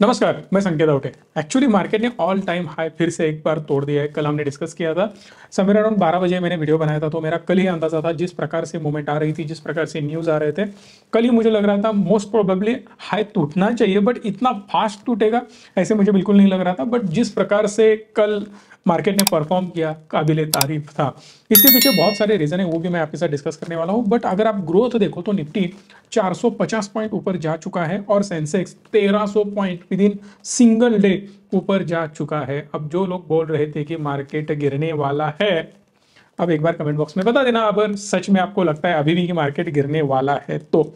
नमस्कार, मैं संकेत आउटे। एक्चुअली मार्केट ने ऑल टाइम हाई फिर से एक बार तोड़ दिया है। कल हमने डिस्कस किया था, समय अराउंड 12 बजे मैंने वीडियो बनाया था, तो मेरा कल ही अंदाजा था जिस प्रकार से मूवमेंट आ रही थी, जिस प्रकार से न्यूज़ आ रहे थे, कल ही मुझे लग रहा था मोस्ट प्रोबेबली हाई टूटना चाहिए, बट इतना फास्ट टूटेगा ऐसे मुझे बिल्कुल नहीं लग रहा था। बट जिस प्रकार से कल मार्केट ने परफॉर्म किया, काबिले तारीफ था। इसके पीछे बहुत सारे रीजन है, वो भी मैं आपके साथ डिस्कस करने वाला हूँ। बट अगर आप ग्रोथ देखो तो निफ्टी 450 पॉइंट ऊपर जा चुका है और Sensex 1300 point with in single day ऊपर जा चुका है। अब जो लोग बोल रहे थे कि मार्केट गिरने वाला है, अब एक बार कमेंट बॉक्स में बता देना अगर सच में आपको लगता है अभी भी कि मार्केट गिरने वाला है। तो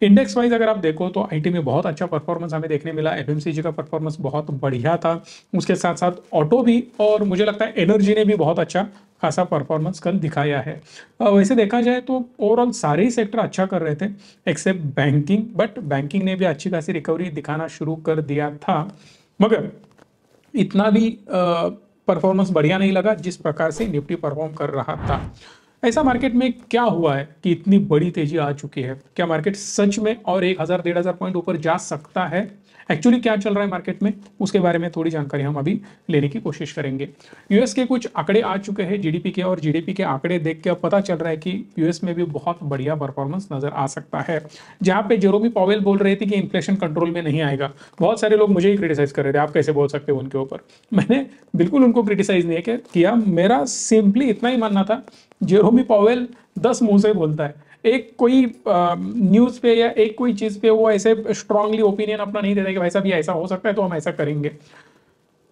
इंडेक्स वाइज अगर आप देखो तो आईटी में बहुत अच्छा परफॉर्मेंस हमें देखने मिला, एफएमसीजी का परफॉर्मेंस बहुत बढ़िया था, उसके साथ साथ ऑटो भी, और मुझे लगता है एनर्जी ने भी बहुत अच्छा खासा परफॉर्मेंस कल दिखाया है। वैसे देखा जाए तो ओवरऑल सारे ही सेक्टर अच्छा कर रहे थे एक्सेप्ट बैंकिंग, बट बैंकिंग ने भी अच्छी खासी रिकवरी दिखाना शुरू कर दिया था, मगर इतना भी परफॉर्मेंस बढ़िया नहीं लगा जिस प्रकार से निफ्टी परफॉर्म कर रहा था। ऐसा मार्केट में क्या हुआ है कि इतनी बड़ी तेजी आ चुकी है? क्या मार्केट सच में और 1000-1500 पॉइंट ऊपर जा सकता है? एक्चुअली क्या चल रहा है मार्केट में, उसके बारे में थोड़ी जानकारी हम अभी लेने की कोशिश करेंगे। यूएस के कुछ आंकड़े आ चुके हैं जीडीपी के, और जीडीपी के आंकड़े देख के अब पता चल रहा है कि यूएस में भी बहुत बढ़िया परफॉर्मेंस नजर आ सकता है। जहां पे जेरोमी पॉवेल बोल रहे थे कि इन्फ्लेशन कंट्रोल में नहीं आएगा, बहुत सारे लोग मुझे ही क्रिटिसाइज कर रहे थे, आप कैसे बोल सकते हो उनके ऊपर। मैंने बिल्कुल उनको क्रिटिसाइज नहीं किया, मेरा सिंपली इतना ही मानना था, जेरोमी पॉवेल 10 मुंह से बोलता है, एक कोई न्यूज पे या एक कोई चीज पे वो ऐसे स्ट्रांगली ओपिनियन अपना नहीं देता कि भाई साहब ये ऐसा हो सकता है तो हम ऐसा करेंगे।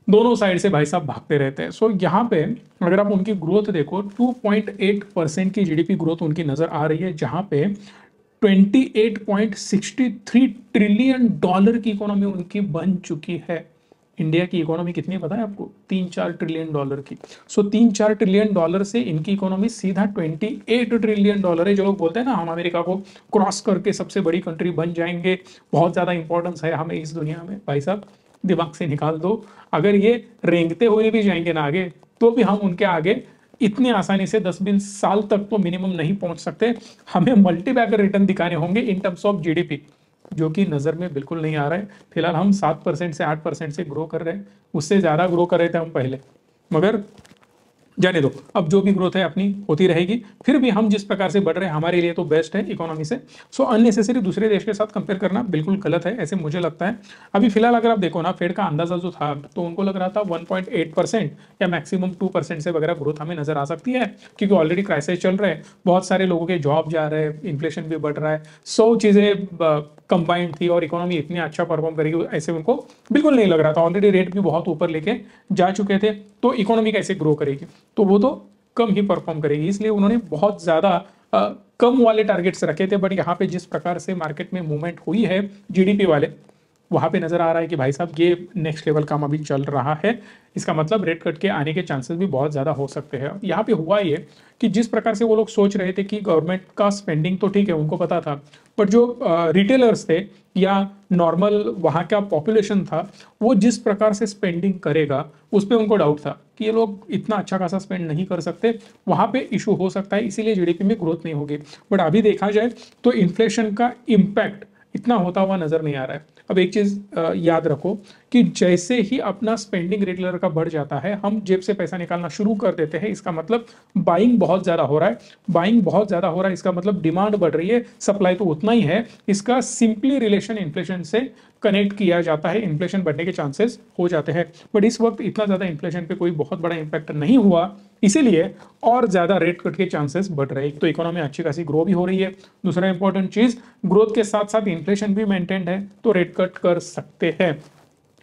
दोनों साइड से भाई साहब भागते रहते हैं। सो यहाँ पे अगर आप उनकी ग्रोथ देखो, 2.8% की जीडीपी ग्रोथ उनकी नजर आ रही है, जहां पे 28.63 ट्रिलियन डॉलर की इकोनॉमी उनकी बन चुकी है। इंडिया की इकोनॉमी कितनी है पता है आपको? 3-4 ट्रिलियन डॉलर की। सो 3-4 ट्रिलियन डॉलर से इनकी इकोनॉमी सीधा 28 ट्रिलियन डॉलर है। जो लोग बोलते हैं ना हम अमेरिका को क्रॉस करके सबसे बड़ी कंट्री बन जाएंगे, बहुत ज्यादा इंपॉर्टेंस है हमें इस दुनिया में, भाई साहब दिमाग से निकाल दो। अगर ये रेंगते हुए भी जाएंगे ना आगे, तो भी हम उनके आगे इतनी आसानी से 10-20 साल तक तो मिनिमम नहीं पहुंच सकते। हमें मल्टीबैगर रिटर्न दिखाने होंगे इन टर्म्स ऑफ जीडीपी, जो कि नज़र में बिल्कुल नहीं आ रहा है। फिलहाल हम 7% से 8% से ग्रो कर रहे हैं, उससे ज़्यादा ग्रो कर रहे थे हम पहले, मगर जाने दो, अब जो भी ग्रोथ है अपनी होती रहेगी। फिर भी हम जिस प्रकार से बढ़ रहे हैं हमारे लिए तो बेस्ट है इकोनॉमी से। सो अननेसेसरी दूसरे देश के साथ कंपेयर करना बिल्कुल गलत है, ऐसे मुझे लगता है। अभी फिलहाल अगर आप देखो ना, फेड का अंदाजा जो था तो उनको लग रहा था 1.8% या मैक्सिमम 2% से वगैरह ग्रोथ हमें नजर आ सकती है, क्योंकि ऑलरेडी क्राइसिस चल रहे हैं, बहुत सारे लोगों के जॉब जा रहे हैं, इन्फ्लेशन भी बढ़ रहा है, 100 चीजें कंबाइंड थी और इकोनॉमी इतनी अच्छा परफॉर्म करेगी ऐसे उनको बिल्कुल नहीं लग रहा था। ऑलरेडी रेट भी बहुत ऊपर लेके जा चुके थे, तो इकोनॉमी कैसे ग्रो करेगी? तो वो तो कम ही परफॉर्म करेगी, इसलिए उन्होंने बहुत ज्यादा कम वाले टारगेट्स रखे थे। बट यहाँ पे जिस प्रकार से मार्केट में मूवमेंट हुई है जीडीपी वाले, वहां पे नजर आ रहा है कि भाई साहब ये नेक्स्ट लेवल काम अभी चल रहा है। इसका मतलब रेट कट के आने के चांसेस भी बहुत ज़्यादा हो सकते हैं। यहाँ पे हुआ ये कि जिस प्रकार से वो लोग सोच रहे थे कि गवर्नमेंट का स्पेंडिंग तो ठीक है, उनको पता था, बट जो रिटेलर्स थे या नॉर्मल वहाँ का पॉपुलेशन था, वो जिस प्रकार से स्पेंडिंग करेगा उस पर उनको डाउट था कि ये लोग इतना अच्छा खासा स्पेंड नहीं कर सकते, वहाँ पे इशू हो सकता है, इसीलिए जीडीपी में ग्रोथ नहीं होगी। बट अभी देखा जाए तो इन्फ्लेशन का इम्पैक्ट इतना होता हुआ नजर नहीं आ रहा है। अब एक चीज याद रखो कि जैसे ही अपना स्पेंडिंग रेगुलर का बढ़ जाता है, हम जेब से पैसा निकालना शुरू कर देते हैं, इसका मतलब बाइंग बहुत ज्यादा हो रहा है। बाइंग बहुत ज्यादा हो रहा है, इसका मतलब डिमांड बढ़ रही है, सप्लाई तो उतना ही है। इसका सिंपली रिलेशन इन्फ्लेशन से कनेक्ट किया जाता है, इन्फ्लेशन बढ़ने के चांसेस हो जाते हैं। बट इस वक्त इतना ज्यादा इन्फ्लेशन पे कोई बहुत बड़ा इंपैक्ट नहीं हुआ, इसीलिए और ज्यादा रेट कट के चांसेस बढ़ रहे हैं। एक तो इकोनॉमी अच्छी खासी ग्रो भी हो रही है, दूसरा इंपॉर्टेंट चीज, ग्रोथ के साथ साथ इन्फ्लेशन भी मेंटेन्ड है, तो रेट कट कर सकते हैं।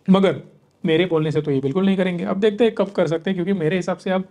मगर मेरे बोलने से तो ये बिल्कुल नहीं करेंगे। अब देखते हैं कब कर सकते हैं, क्योंकि मेरे हिसाब से अब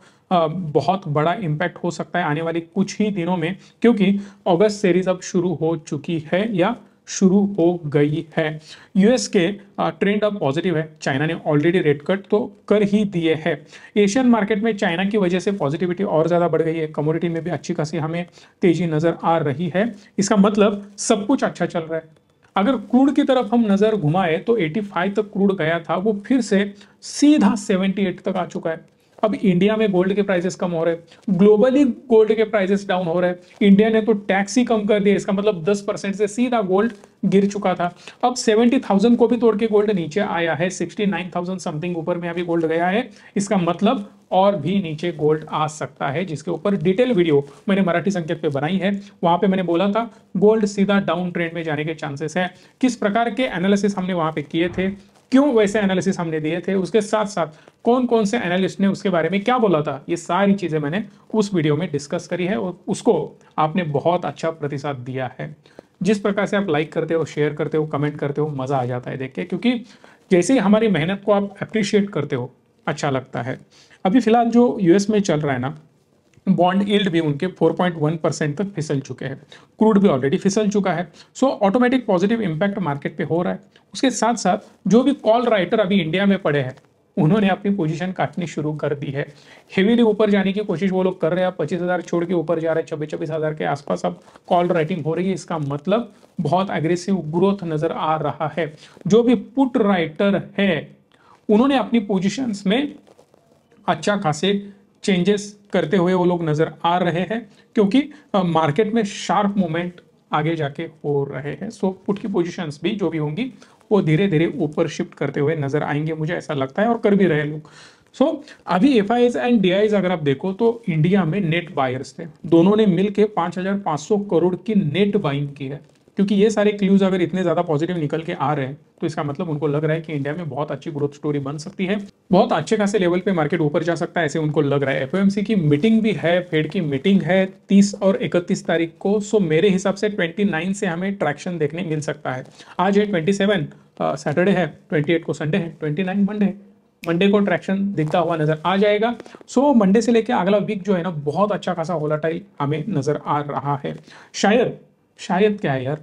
बहुत बड़ा इंपैक्ट हो सकता है आने वाली कुछ ही दिनों में, क्योंकि अगस्त सीरीज अब शुरू हो चुकी है या शुरू हो गई है। यूएस के ट्रेंड अब पॉजिटिव है, चाइना ने ऑलरेडी रेट कट तो कर ही दिए हैं। एशियन मार्केट में चाइना की वजह से पॉजिटिविटी और ज़्यादा बढ़ गई है, कमोडिटी में भी अच्छी खासी हमें तेजी नज़र आ रही है। इसका मतलब सब कुछ अच्छा चल रहा है। अगर क्रूड की तरफ हम नज़र घुमाए तो 85 तक क्रूड गया था, वो फिर से सीधा 78 तक आ चुका है। अब इंडिया में गोल्ड के प्राइसेस कम हो रहे हैं, ग्लोबली गोल्ड के प्राइसेस डाउन हो रहे हैं, इंडिया ने तो टैक्स ही कम कर दिया, इसका मतलब 10% से सीधा गोल्ड गिर चुका था। अब 70,000 को भी तोड़ के गोल्ड नीचे आया है, 69,000 समथिंग ऊपर में अभी गोल्ड गया है। इसका मतलब और भी नीचे गोल्ड आ सकता है, जिसके ऊपर डिटेल वीडियो मैंने मराठी संकेत पे बनाई है। वहां पे मैंने बोला था गोल्ड सीधा डाउन ट्रेंड में जाने के चांसेस है, किस प्रकार के एनालिसिस हमने वहां पे किए थे, क्यों वैसे एनालिसिस हमने दिए थे, उसके साथ साथ कौन कौन से एनालिस्ट ने उसके बारे में क्या बोला था, ये सारी चीजें मैंने उस वीडियो में डिस्कस करी है और उसको आपने बहुत अच्छा प्रतिसाद दिया है। जिस प्रकार से आप लाइक करते हो, शेयर करते हो, कमेंट करते हो, मजा आ जाता है देख के, क्योंकि जैसे ही हमारी मेहनत को आप अप्रिशिएट करते हो अच्छा लगता है। अभी फिलहाल जो यूएस में चल रहा है ना, बॉन्ड यील्ड भी उनके 4.1% तक फिसल चुके हैं, क्रूड भी ऑलरेडी फिसल चुका है। सो ऑटोमेटिक पॉजिटिव इंपैक्ट मार्केट पे हो रहा है। उसके साथ साथ जो भी कॉल राइटर अभी इंडिया में पड़े हैं, उन्होंने अपनी पोजीशन काटनी शुरू कर दी है। हेवीली ऊपर जाने की कोशिश वो लोग कर रहे हैं, 25,000 छोड़ के ऊपर जा रहे हैं, 26,000 के आसपास अब कॉल राइटिंग हो रही है। इसका मतलब बहुत एग्रेसिव ग्रोथ नजर आ रहा है। जो भी पुट राइटर है उन्होंने अपनी पोजिशंस में अच्छा खासे चेंजेस करते हुए वो लोग नजर आ रहे हैं, क्योंकि मार्केट में शार्प मूवमेंट आगे जाके हो रहे हैं। सो पुट की पोजीशंस भी जो भी होंगी वो धीरे धीरे ऊपर शिफ्ट करते हुए नजर आएंगे, मुझे ऐसा लगता है, और कर भी रहे लोग। सो अभी एफआईज एंड डीआईज अगर आप देखो तो इंडिया में नेट बायर्स थे, दोनों ने मिलके 5,500 करोड़ की नेट बाइंग की है। क्योंकि ये सारे क्लूज अगर इतने ज्यादा पॉजिटिव निकल के आ रहे हैं तो इसका मतलब उनको लग रहा है कि इंडिया में बहुत अच्छी ग्रोथ स्टोरी बन सकती है, बहुत अच्छे खासे लेवल पे मार्केट ऊपर जा सकता है, ऐसे उनको लग रहा है। एफओएमसी की मीटिंग भी है, फेड की मीटिंग है 30 और 31 तारीख को। सो मेरे हिसाब से 29 से हमें ट्रैक्शन देखने मिल सकता है। आज है 27 सैटरडे है, 28 को संडे है, 29 मंडे है, मंडे को ट्रैक्शन दिखता हुआ नजर आ जाएगा। सो मंडे से लेके अगला वीक जो है ना बहुत अच्छा खासा वोलेटाइल हमें नजर आ रहा है। शायद क्या है यार,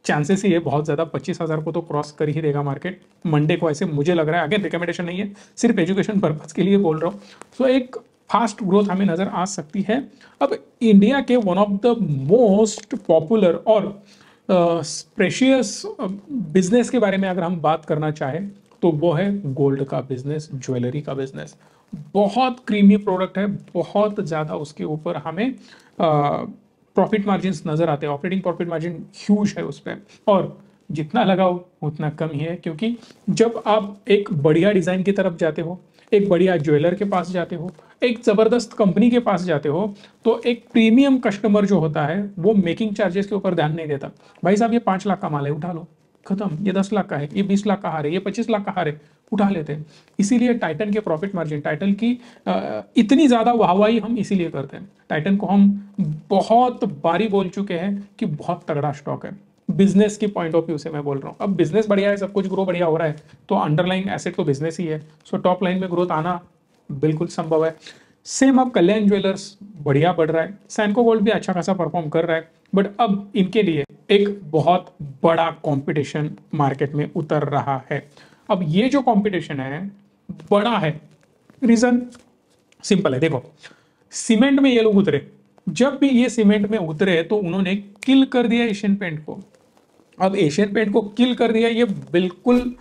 चांसेस ही है बहुत ज़्यादा, 25,000 को तो क्रॉस कर ही देगा मार्केट मंडे को, ऐसे मुझे लग रहा है। अगेन रिकमेंडेशन नहीं है, सिर्फ एजुकेशन पर्पज के लिए बोल रहा हूँ। सो एक फास्ट ग्रोथ हमें नज़र आ सकती है। अब इंडिया के one of the most popular और प्रेशियस बिजनेस के बारे में अगर हम बात करना चाहें तो वो है गोल्ड का बिजनेस, ज्वेलरी का बिजनेस। बहुत क्रीमी प्रोडक्ट है, बहुत ज़्यादा उसके ऊपर हमें प्रॉफिट मार्जिन नजर आते हैं, ऑपरेटिंग प्रॉफिट मार्जिन ह्यूज है उस पर, और जितना लगाओ उतना कम ही है। क्योंकि जब आप एक बढ़िया डिजाइन की तरफ जाते हो, एक बढ़िया ज्वेलर के पास जाते हो, एक जबरदस्त कंपनी के पास जाते हो, तो एक प्रीमियम कस्टमर जो होता है वो मेकिंग चार्जेस के ऊपर ध्यान नहीं देता। भाई साहब ये 5 लाख का माल है, उठा लो, खत्म। ये 10 लाख का है, ये 20 लाख का हार है, ये 25 लाख का हार है, उठा लेते हैं। इसीलिए टाइटन के प्रॉफिट मार्जिन, टाइटन की इतनी ज्यादा वाहवाही हम इसीलिए करते हैं। टाइटन को हम बहुत बारी बोल चुके हैं कि बहुत तगड़ा स्टॉक है, बिजनेस की पॉइंट ऑफ व्यू से मैं बोल रहा हूँ। अब बिजनेस बढ़िया है, सब कुछ ग्रो बढ़िया हो रहा है, तो अंडरलाइंग एसेट तो बिजनेस ही है। सो टॉप लाइन में ग्रोथ आना बिल्कुल संभव है। सेम अब कल्याण ज्वेलर्स बढ़िया बढ़ रहा है, सैनको गोल्ड भी अच्छा खासा परफॉर्म कर रहा है, बट अब इनके लिए एक बहुत बड़ा कंपटीशन मार्केट में उतर रहा है। अब ये जो कंपटीशन है बड़ा है, रीजन सिंपल है। देखो, सीमेंट में ये लोग उतरे, जब भी ये सीमेंट में उतरे तो उन्होंने किल कर दिया एशियन पेंट को। अब एशियन पेंट को किल कर दिया, ये बिल्कुल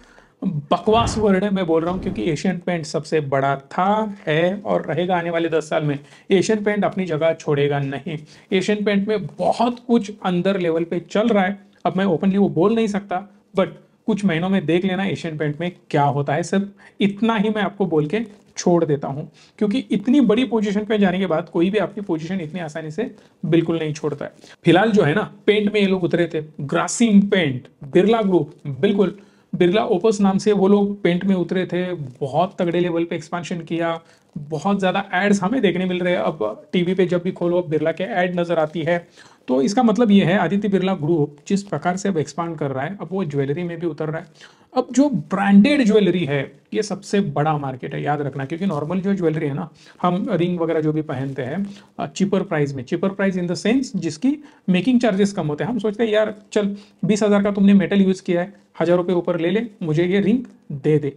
बकवास वर्ड है, मैं बोल रहा हूं, क्योंकि एशियन पेंट सबसे बड़ा था, है और रहेगा आने वाले 10 साल में। एशियन पेंट अपनी जगह छोड़ेगा नहीं। एशियन पेंट में बहुत कुछ अंदर लेवल पे चल रहा है, अब मैं ओपनली वो बोल नहीं सकता, बट कुछ महीनों में देख लेना एशियन पेंट में क्या होता है। सिर्फ इतना ही मैं आपको बोल के छोड़ देता हूं, क्योंकि इतनी बड़ी पोजीशन पे जाने के बाद कोई भी आपकी पोजीशन इतनी आसानी से बिल्कुल नहीं छोड़ता है। फिलहाल जो है ना, पेंट में ये लोग उतरे थे, ग्रासिम पेंट, बिरला ग्रुप, बिल्कुल बिरला ओपस नाम से वो लोग पेंट में उतरे थे, बहुत तगड़े लेवल पे एक्सपेंशन किया, बहुत ज़्यादा एड्स हमें देखने मिल रहे हैं। अब टीवी पे जब भी खोलो बिरला के ऐड नज़र आती है, तो इसका मतलब ये है आदित्य बिरला ग्रुप जिस प्रकार से अब एक्सपांड कर रहा है, अब वो ज्वेलरी में भी उतर रहा है। अब जो ब्रांडेड ज्वेलरी है ये सबसे बड़ा मार्केट है, याद रखना, क्योंकि नॉर्मल जो ज्वेलरी है ना, हम रिंग वगैरह जो भी पहनते हैं चीपर प्राइस में, cheaper price in the sense जिसकी मेकिंग चार्जेस कम होते हैं। हम सोचते हैं यार चल 20,000 का तुमने मेटल यूज किया है, 1,000 रुपये ऊपर ले ले, मुझे ये रिंग दे दे।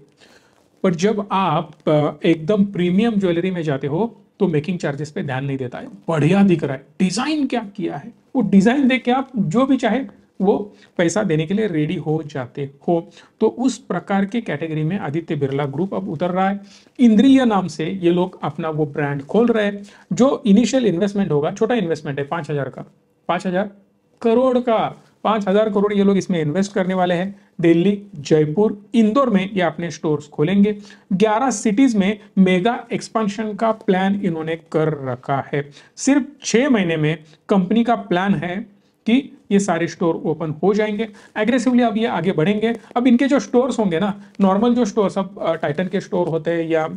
बट जब आप एकदम प्रीमियम ज्वेलरी में जाते हो तो मेकिंग चार्जेस पे ध्यान नहीं देता है, बढ़िया दिख रहा है, डिजाइन क्या किया है, वो डिजाइन देख के आप जो भी चाहे वो पैसा देने के लिए रेडी हो जाते हो। तो उस प्रकार के कैटेगरी में आदित्य बिरला ग्रुप अब उतर रहा है। इंद्रिय नाम से ये लोग अपना वो ब्रांड खोल रहे हैं। जो इनिशियल इन्वेस्टमेंट होगा, छोटा इन्वेस्टमेंट है 5,000 का, 5,000 करोड़ का, 5,000 करोड़ ये लोग इसमें इन्वेस्ट करने वाले हैं। दिल्ली, जयपुर, इंदौर में ये अपने स्टोर्स खोलेंगे। 11 सिटीज में मेगा एक्सपेंशन का प्लान इन्होंने कर रखा है। सिर्फ 6 महीने में कंपनी का प्लान है कि ये सारे स्टोर ओपन हो जाएंगे। एग्रेसिवली अब ये आगे बढ़ेंगे। अब इनके जो स्टोर्स होंगे ना, नॉर्मल जो स्टोर्स अब टाइटन के स्टोर होते हैं, या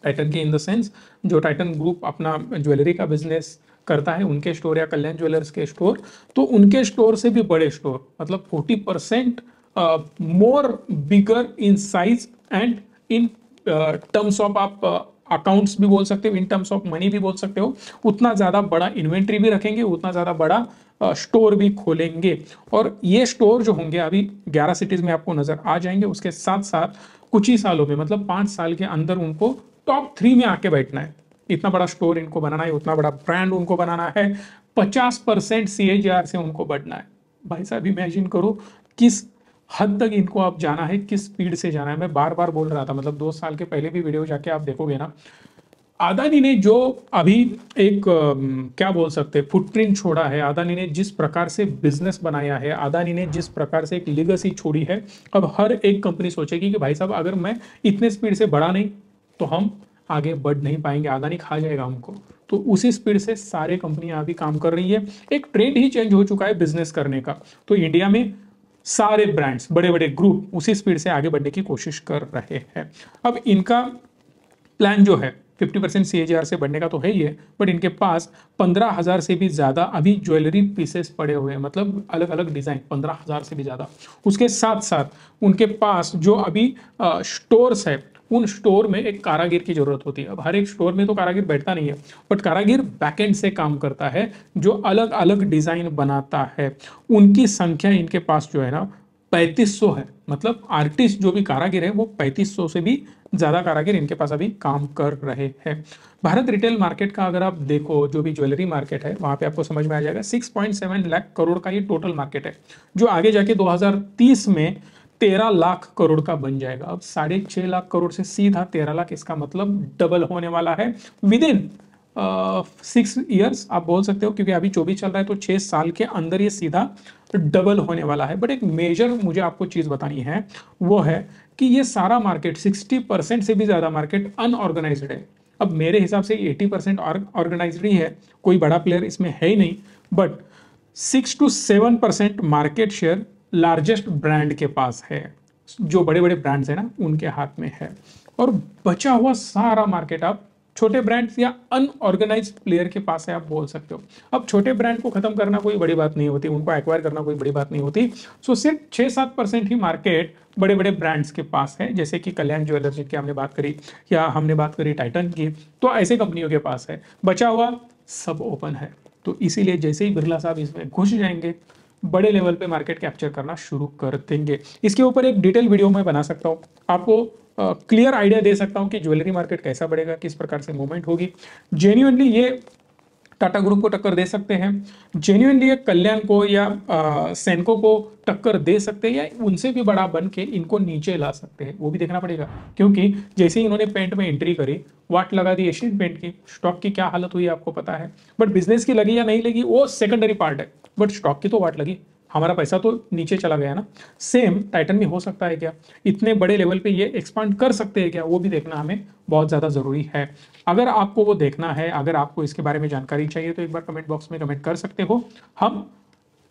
टाइटन के इन द सेंस जो टाइटन ग्रुप अपना ज्वेलरी का बिजनेस करता है, उनके स्टोर या कल्याण ज्वेलर्स के स्टोर, तो उनके स्टोर से भी बड़े स्टोर, मतलब 40% more bigger in size and in terms of आप अकाउंट्स भी बोल सकते हो, इन टर्म्स ऑफ मनी भी बोल सकते हो, उतना ज्यादा बड़ा इन्वेंट्री भी रखेंगे, उतना ज्यादा बड़ा स्टोर भी खोलेंगे। और ये स्टोर जो होंगे अभी 11 सिटीज में आपको नजर आ जाएंगे। उसके साथ साथ कुछ ही सालों में, मतलब 5 साल के अंदर उनको टॉप 3 में आके बैठना है। इतना बड़ा स्टोर इनको बनाना है, उतना बड़ा ब्रांड उनको बनाना है, 50% CAGR से उनको बढ़ना है। भाई साहब इमेजिन करो किस हद तक इनको अब जाना है, किस स्पीड से जाना है। मैं बार बार बोल रहा था, मतलब 2 साल के पहले भी वीडियो जाके आप देखोगे ना, अदानी ने जो अभी एक क्या बोल सकते हैं फुटप्रिंट छोड़ा है, अदानी ने जिस प्रकार से बिजनेस बनाया है, अदानी ने जिस प्रकार से एक लीगेसी छोड़ी है, अब हर एक कंपनी सोचेगी कि भाई साहब अगर मैं इतने स्पीड से बढ़ा नहीं तो हम आगे बढ़ नहीं पाएंगे, अदानी खा जाएगा हमको। तो उसी स्पीड से सारे कंपनियां अभी काम कर रही है। एक ट्रेंड ही चेंज हो चुका है बिजनेस करने का। तो इंडिया में सारे ब्रांड्स, बड़े बड़े ग्रुप उसी स्पीड से आगे बढ़ने की कोशिश कर रहे हैं। अब इनका प्लान जो है 50% CAGR से बढ़ने का तो है ही है, बट इनके पास 15,000 से भी ज्यादा अभी ज्वेलरी पीसेस पड़े हुए हैं, मतलब अलग अलग डिजाइन, 15,000 से भी ज्यादा। उसके साथ साथ उनके पास जो अभी स्टोर्स है, उन स्टोर में एक कारागिर की जरूरत होती है। अब हर एक स्टोर में तो कारागिर बैठता नहीं है, बट कारागिर बैकएंड से काम करता है, जो अलग अलग डिजाइन बनाता है। उनकी संख्या इनके पास जो है ना 3500 है। मतलब आर्टिस्ट जो भी कारागिर है वो 3500 से भी ज्यादा कारागिर इनके पास अभी काम कर रहे हैं। भारत रिटेल मार्केट का अगर आप देखो, जो भी ज्वेलरी मार्केट है वहां पे आपको समझ में आ जाएगा 6.7 लाख करोड़ का ये टोटल मार्केट है, जो आगे जाके 2030 में 13 लाख करोड़ का बन जाएगा। अब 6.5 लाख करोड़ से सीधा 13 लाख, इसका मतलब डबल होने वाला है विद इन 6 ईयर्स आप बोल सकते हो, क्योंकि अभी 24 चल रहा है, तो 6 साल के अंदर ये सीधा डबल होने वाला है। बट एक मेजर मुझे आपको चीज बतानी है, वो है कि ये सारा मार्केट 60% से भी ज्यादा मार्केट अनऑर्गेनाइज्ड है। अब मेरे हिसाब से 80% ऑर्गेनाइज्ड ही है, कोई बड़ा प्लेयर इसमें है ही नहीं, but 6 to 7% market share largest brand के पास है, जो बड़े बड़े ब्रांड्स है ना उनके हाथ में है। और बचा हुआ सारा मार्केट आप छोटे ब्रांड्स या अनऑर्गेनाइज प्लेयर के पास है, आप बोल सकते हो। अब छोटे ब्रांड को खत्म करना कोई बड़ी बात नहीं होती, उनको एक्वायर करना कोई बड़ी बात नहीं होती। सो सिर्फ 6-7% ही मार्केट बड़े बड़े ब्रांड्स के पास है, जैसे कि कल्याण ज्वेलर्स की हमने बात करी, या हमने बात करी टाइटन की, तो ऐसे कंपनियों के पास है। बचा हुआ सब ओपन है। तो इसीलिए जैसे ही बिरला साहब इसमें घुस जाएंगे, बड़े लेवल पे मार्केट कैप्चर करना शुरू कर देंगे। इसके ऊपर एक डिटेल वीडियो मैं बना सकता हूँ, आपको क्लियर आइडिया दे सकता हूँ कि ज्वेलरी मार्केट कैसा बढ़ेगा, किस प्रकार से मूवमेंट होगी। जेन्युइनली ये टाटा ग्रुप को टक्कर दे सकते हैं, जेन्युइनली ये कल्याण को या सेनको को टक्कर दे सकते हैं, या उनसे भी बड़ा बन के इनको नीचे ला सकते हैं, वो भी देखना पड़ेगा। क्योंकि जैसे ही इन्होंने पेंट में एंट्री करी, वाट लगा दी एशियन पेंट की, स्टॉक की क्या हालत हुई आपको पता है। बट बिजनेस की लगी या नहीं लगी वो सेकेंडरी पार्ट है, बट स्टॉक की तो वाट लगी, हमारा पैसा तो नीचे चला गया ना। सेम टाइटन में हो सकता है क्या, इतने बड़े लेवल पे ये एक्सपांड कर सकते हैं क्या, वो भी देखना हमें बहुत ज़्यादा ज़रूरी है। अगर आपको वो देखना है, अगर आपको इसके बारे में जानकारी चाहिए, तो एक बार कमेंट बॉक्स में कमेंट कर सकते हो। हम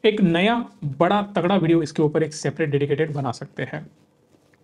एक नया बड़ा तगड़ा वीडियो इसके ऊपर एक सेपरेट डेडिकेटेड बना सकते हैं।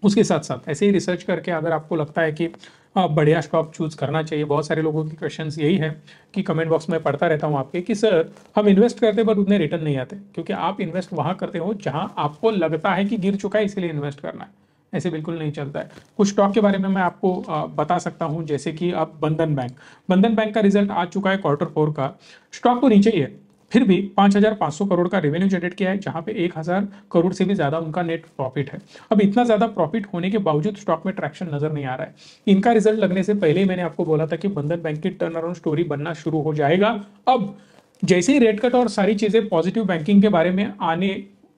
उसके साथ साथ ऐसे ही रिसर्च करके अगर आपको लगता है कि बढ़िया स्टॉक चूज करना चाहिए, बहुत सारे लोगों की क्वेश्चंस यही है कि कमेंट बॉक्स में पढ़ता रहता हूँ आपके कि सर हम इन्वेस्ट करते हैं पर उतने रिटर्न नहीं आते, क्योंकि आप इन्वेस्ट वहाँ करते हो जहाँ आपको लगता है कि गिर चुका है इसीलिए इन्वेस्ट करना है। ऐसे बिल्कुल नहीं चलता है। कुछ स्टॉक के बारे में मैं आपको बता सकता हूँ, जैसे कि अब बंधन बैंक का रिजल्ट आ चुका है Q4 का। स्टॉक तो नीचे ही है, फिर भी 5,500 करोड़ का रेवेन्यू जनरेट किया है, जहां पे 1,000 करोड़ से भी ज्यादा उनका नेट प्रॉफिट है। अब इतना ज्यादा प्रॉफिट होने के बावजूद स्टॉक में ट्रैक्शन नजर नहीं आ रहा है। इनका रिजल्ट लगने से पहले ही मैंने आपको बोला था कि बंधन बैंक की टर्न अराउंड स्टोरी बनना शुरू हो जाएगा। अब जैसे ही रेट कट और सारी चीजें पॉजिटिव बैंकिंग के बारे में आने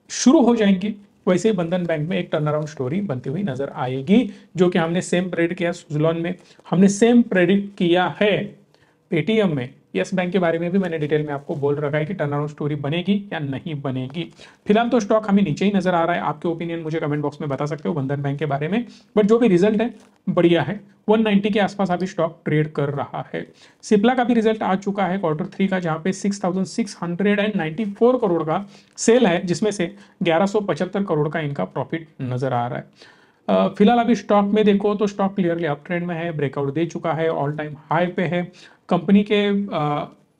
शुरू हो जाएंगी, वैसे ही बंधन बैंक में एक टर्न अराउंड स्टोरी बनती हुई नजर आएगी, जो कि हमने सेम प्रेडिक्ट किया सुजलॉन में, हमने सेम प्रेडिक्ट किया है पेटीएम में। यस बैंक के बारे में भी मैंने डिटेल में आपको बोल रखा है कि टर्न अराउंड स्टोरी बनेगी या नहीं बनेगी। फिलहाल तो स्टॉक हमें नीचे ही नजर आ रहा है, आपके ओपिनियन मुझे कमेंट बॉक्स में बता सकते हो बंधन बैंक के बारे में, बट जो भी रिजल्ट है बढ़िया है। 190 के आसपास अभी स्टॉक ट्रेड कर रहा है। सिप्ला का भी रिजल्ट आ चुका है Q3 का, जहां पे 6,694 करोड़ का सेल है, जिसमें से 1175 करोड़ का इनका प्रॉफिट नजर आ रहा है। फिलहाल अभी स्टॉक में देखो तो स्टॉक क्लियरली अप ट्रेंड में है, ब्रेकआउट दे चुका है, ऑल टाइम हाई पे है। कंपनी के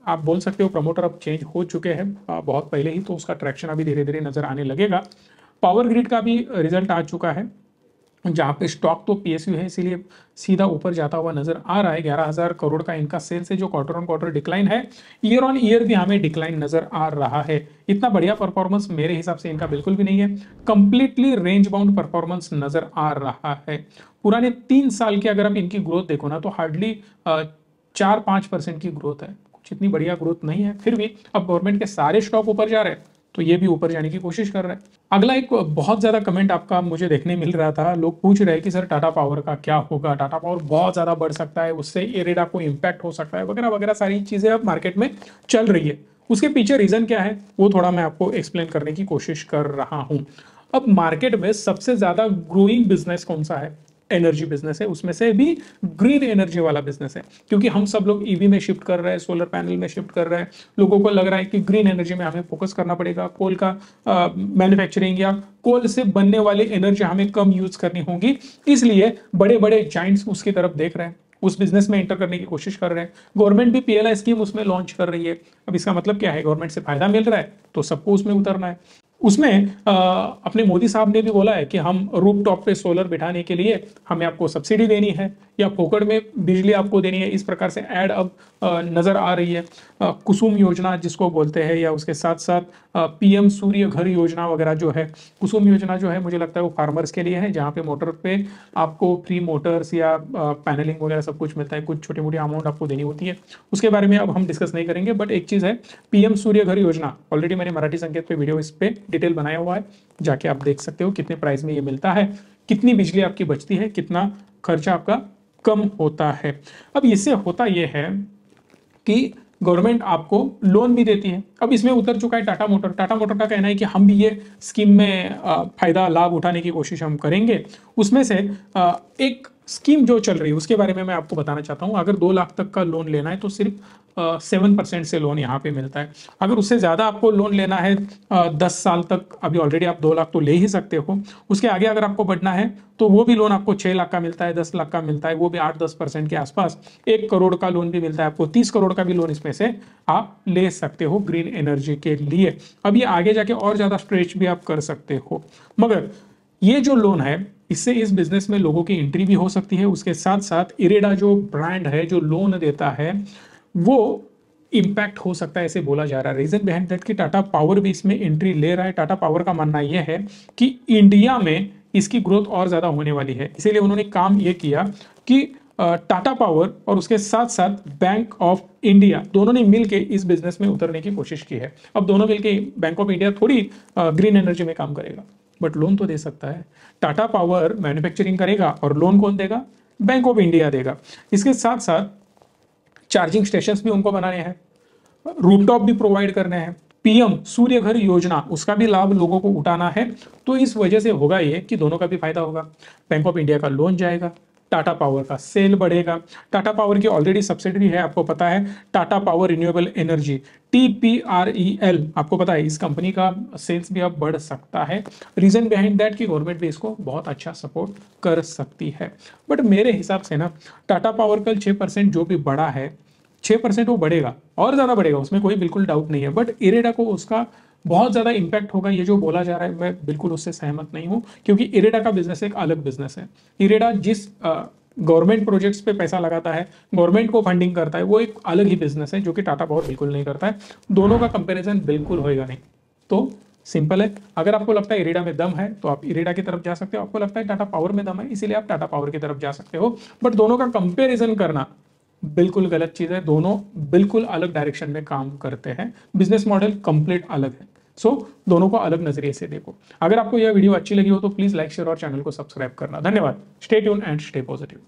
आप बोल सकते हो प्रमोटर अब चेंज हो चुके हैं बहुत पहले ही, तो उसका ट्रैक्शन अभी धीरे धीरे नजर आने लगेगा। पावर ग्रिड का भी रिजल्ट आ चुका है, जहां पे स्टॉक तो पीएसयू है इसीलिए सीधा ऊपर जाता हुआ नजर आ रहा है। 11,000 करोड़ का इनका सेल्स है, जो क्वार्टर ऑन क्वार्टर डिक्लाइन है, ईयर ऑन ईयर भी हमें डिक्लाइन नजर आ रहा है। इतना बढ़िया परफॉर्मेंस मेरे हिसाब से इनका बिल्कुल भी नहीं है, कंप्लीटली रेंज बाउंड परफॉर्मेंस नजर आ रहा है। पुराने 3 साल की अगर आप इनकी ग्रोथ देखो ना, तो हार्डली 4-5% की ग्रोथ है, कुछ इतनी बढ़िया ग्रोथ नहीं है। फिर भी अब गवर्नमेंट के सारे स्टॉक ऊपर जा रहे हैं, तो ये भी ऊपर जाने की कोशिश कर रहा है। अगला एक बहुत ज्यादा कमेंट आपका मुझे देखने मिल रहा था, लोग पूछ रहे हैं कि सर टाटा पावर का क्या होगा, टाटा पावर बहुत ज्यादा बढ़ सकता है, उससे इरेडा को इम्पैक्ट हो सकता है, वगैरह वगैरह सारी चीजें अब मार्केट में चल रही है। उसके पीछे रीजन क्या है वो थोड़ा मैं आपको एक्सप्लेन करने की कोशिश कर रहा हूं। अब मार्केट में सबसे ज्यादा ग्रोइंग बिजनेस कौन सा है? एनर्जी बिजनेस है, उसमें से भी ग्रीन एनर्जी वाला बिजनेस है, क्योंकि हम सब लोग ईवी में शिफ्ट कर रहे हैं, सोलर पैनल में शिफ्ट कर रहे हैं। लोगों को लग रहा है कि ग्रीन एनर्जी में हमें फोकस करना पड़ेगा, कोल का मैन्युफैक्चरिंग या कोल से बनने वाली एनर्जी हमें कम यूज करनी होगी, इसलिए बड़े बड़े जाइंट्स उसकी तरफ देख रहे हैं, उस बिजनेस में एंटर करने की कोशिश कर रहे हैं। गवर्नमेंट भी पीएलआई स्कीम उसमें लॉन्च कर रही है। अब इसका मतलब क्या है? गवर्नमेंट से फायदा मिल रहा है तो सबको उसमें उतरना है। उसमें अपने मोदी साहब ने भी बोला है कि हम रूफ टॉप पे सोलर बिठाने के लिए हमें आपको सब्सिडी देनी है या फोकट में बिजली आपको देनी है, इस प्रकार से ऐड अब नजर आ रही है। कुसुम योजना जिसको बोलते हैं, या उसके साथ साथ पीएम सूर्य घर योजना वगैरह जो है। कुसुम योजना जो है मुझे लगता है वो फार्मर्स के लिए है, जहाँ पे मोटर पे आपको फ्री मोटर्स या पैनलिंग वगैरह सब कुछ मिलता है, कुछ छोटी मोटी अमाउंट आपको देनी होती है। उसके बारे में अब हम डिस्कस नहीं करेंगे, बट एक चीज है, पीएम सूर्य घर योजना ऑलरेडी मैंने मराठी संकेत पे वीडियो इस पे डिटेल बनाया हुआ है, जाके आप देख सकते हो कितने प्राइस में ये मिलता है, कितनी बिजली आपकी बचती है, कितना खर्चा आपका कम होता है। अब इससे होता यह है कि गवर्नमेंट आपको लोन भी देती है। अब इसमें उतर चुका है टाटा मोटर। टाटा मोटर का कहना है कि हम भी ये स्कीम में फायदा लाभ उठाने की कोशिश हम करेंगे। उसमें से एक स्कीम जो चल रही है उसके बारे में मैं आपको बताना चाहता हूं। अगर 2 लाख तक का लोन लेना है तो सिर्फ 7% से लोन यहाँ पे मिलता है। अगर उससे ज़्यादा आपको लोन लेना है 10 साल तक, अभी ऑलरेडी आप 2 लाख तो ले ही सकते हो, उसके आगे अगर आपको बढ़ना है तो वो भी लोन आपको 6 लाख का मिलता है, 10 लाख का मिलता है, वो भी 8-10% के आसपास। 1 करोड़ का लोन भी मिलता है आपको, 30 करोड़ का भी लोन इसमें से आप ले सकते हो ग्रीन एनर्जी के लिए। अब ये आगे जाके और ज़्यादा स्ट्रेच भी आप कर सकते हो, मगर ये जो लोन है इससे इस बिजनेस में लोगों की एंट्री भी हो सकती है। उसके साथ साथ इरेडा जो ब्रांड है जो लोन देता है वो इम्पैक्ट हो सकता है, ऐसे बोला जा रहा है। रीजन बिहाइंड दैट कि टाटा पावर भी इसमें एंट्री ले रहा है। टाटा पावर का मानना यह है कि इंडिया में इसकी ग्रोथ और ज्यादा होने वाली है, इसीलिए उन्होंने काम यह किया कि टाटा पावर और उसके साथ साथ बैंक ऑफ इंडिया दोनों ने मिलकर इस बिजनेस में उतरने की कोशिश की है। अब दोनों मिलकर, बैंक ऑफ इंडिया थोड़ी ग्रीन एनर्जी में काम करेगा, बट लोन तो दे सकता है। टाटा पावर मैन्युफैक्चरिंग करेगा और लोन कौन देगा? बैंक ऑफ इंडिया देगा। इसके साथ साथ चार्जिंग स्टेशंस भी उनको बनाने हैं, रूफटॉप भी प्रोवाइड करने हैं, पीएम सूर्य घर योजना उसका भी लाभ लोगों को उठाना है। तो इस वजह से होगा ये कि दोनों का भी फायदा होगा। बैंक ऑफ इंडिया का लोन जाएगा, टाटा पावर का सेल बढ़ेगा। टाटा पावर की ऑलरेडी सब्सिडरी है, आपको पता है, Tata power renewable energy, TPREL, आपको पता है इस कंपनी का सेल्स भी अब बढ़ सकता है। रीजन बिहाइंड दैट कि गवर्नमेंट भी इसको बहुत अच्छा सपोर्ट कर सकती है। बट मेरे हिसाब से ना टाटा पावर कल 6% जो भी बढ़ा है, 6% वो बढ़ेगा और ज्यादा बढ़ेगा, उसमें कोई बिल्कुल डाउट नहीं है। बट इरेडा को उसका बहुत ज्यादा इंपैक्ट होगा, ये जो बोला जा रहा है मैं बिल्कुल उससे सहमत नहीं हूं, क्योंकि इरेडा का बिजनेस एक अलग बिजनेस है। इरेडा जिस गवर्नमेंट प्रोजेक्ट्स पे पैसा लगाता है, गवर्नमेंट को फंडिंग करता है, वो एक अलग ही बिजनेस है जो कि टाटा पावर बिल्कुल नहीं करता है। दोनों का कंपेरिजन बिल्कुल होएगा नहीं। तो सिंपल है, अगर आपको लगता है इरेडा में दम है तो आप इरेडा की तरफ जा सकते हो, आपको लगता है टाटा पावर में दम है इसीलिए आप टाटा पावर की तरफ जा सकते हो। बट दोनों का कंपेरिजन करना बिल्कुल गलत चीज है। दोनों बिल्कुल अलग डायरेक्शन में काम करते हैं, बिजनेस मॉडल कंप्लीट अलग है। सो दोनों को अलग नजरिए से देखो। अगर आपको यह वीडियो अच्छी लगी हो तो प्लीज लाइक शेयर और चैनल को सब्सक्राइब करना। धन्यवाद। Stay tune and stay positive.